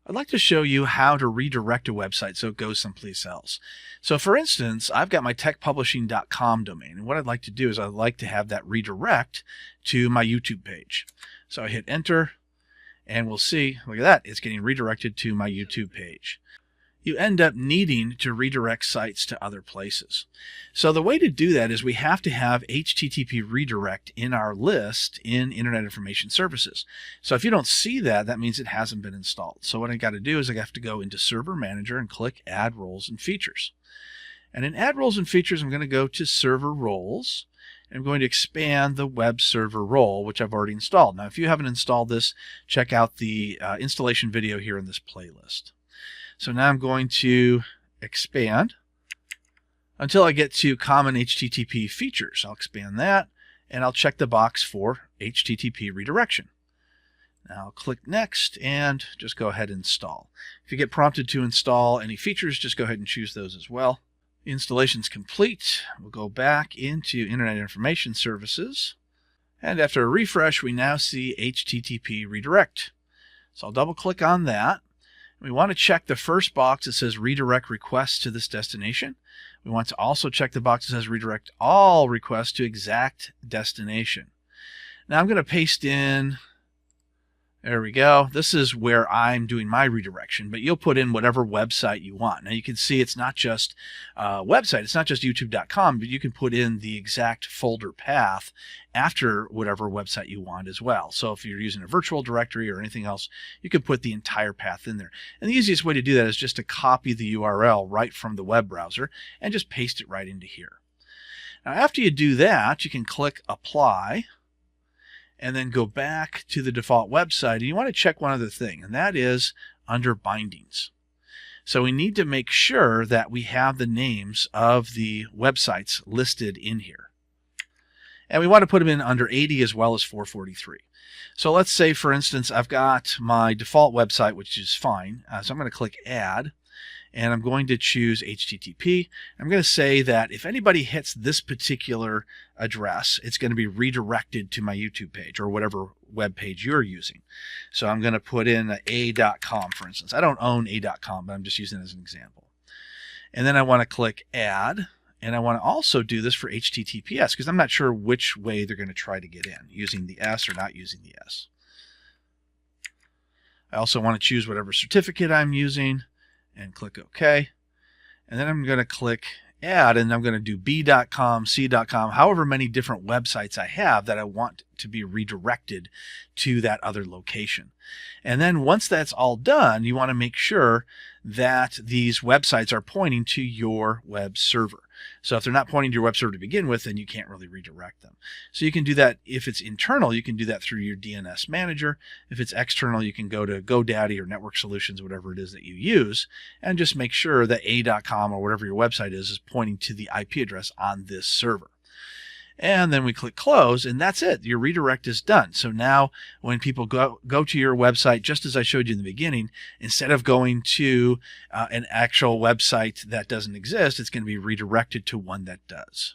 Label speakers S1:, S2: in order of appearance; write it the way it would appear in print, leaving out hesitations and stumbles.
S1: I'd like to show you how to redirect a website so it goes someplace else. So for instance, I've got my techpublishing.com domain, and what I'd like to do is I'd like to have that redirect to my YouTube page. So I hit enter, and we'll see, look at that, it's getting redirected to my YouTube page. You end up needing to redirect sites to other places. So the way to do that is we have to have HTTP redirect in our list in Internet Information Services. So if you don't see that, that means it hasn't been installed. So what I got to do is I have to go into Server Manager and click Add Roles and Features. And in Add Roles and Features, I'm going to go to Server Roles. I'm going to expand the web server role, which I've already installed. Now, if you haven't installed this, check out the installation video here in this playlist. So now I'm going to expand until I get to common HTTP features. I'll expand that, and I'll check the box for HTTP redirection. Now I'll click Next and just go ahead and install. If you get prompted to install any features, just go ahead and choose those as well. The installation's complete. We'll go back into Internet Information Services, and after a refresh, we now see HTTP redirect. So I'll double click on that. We want to check the first box that says redirect requests to this destination. We want to also check the box that says redirect all requests to exact destination. Now I'm going to paste in, there we go. This is where I'm doing my redirection, but you'll put in whatever website you want. Now you can see it's not just a website, it's not just youtube.com, but you can put in the exact folder path after whatever website you want as well. So if you're using a virtual directory or anything else, you can put the entire path in there. And the easiest way to do that is just to copy the URL right from the web browser and just paste it right into here. Now after you do that, you can click Apply, and then go back to the default website. And you want to check one other thing, and that is under bindings. So we need to make sure that we have the names of the websites listed in here. And we want to put them in under 80 as well as 443. So let's say, for instance, I've got my default website, which is fine. So I'm going to click Add, and I'm going to choose HTTP. I'm going to say that if anybody hits this particular address, it's going to be redirected to my YouTube page or whatever web page you're using. So I'm going to put in a.com, for instance. I don't own a.com, but I'm just using it as an example. And then I want to click Add, and I want to also do this for HTTPS because I'm not sure which way they're going to try to get in, using the S or not using the S. I also want to choose whatever certificate I'm using and click OK. And then I'm going to click Add, and I'm going to do b.com, c.com, however many different websites I have that I want to be redirected to that other location. And then once that's all done, you want to make sure that these websites are pointing to your web server. So if they're not pointing to your web server to begin with, then you can't really redirect them. So you can do that. If it's internal, you can do that through your DNS manager. If it's external, you can go to GoDaddy or Network Solutions, whatever it is that you use, and just make sure that a.com or whatever your website is pointing to the IP address on this server. And then we click Close, and that's it. Your redirect is done. So now when people go to your website, just as I showed you in the beginning, instead of going to an actual website that doesn't exist, it's going to be redirected to one that does.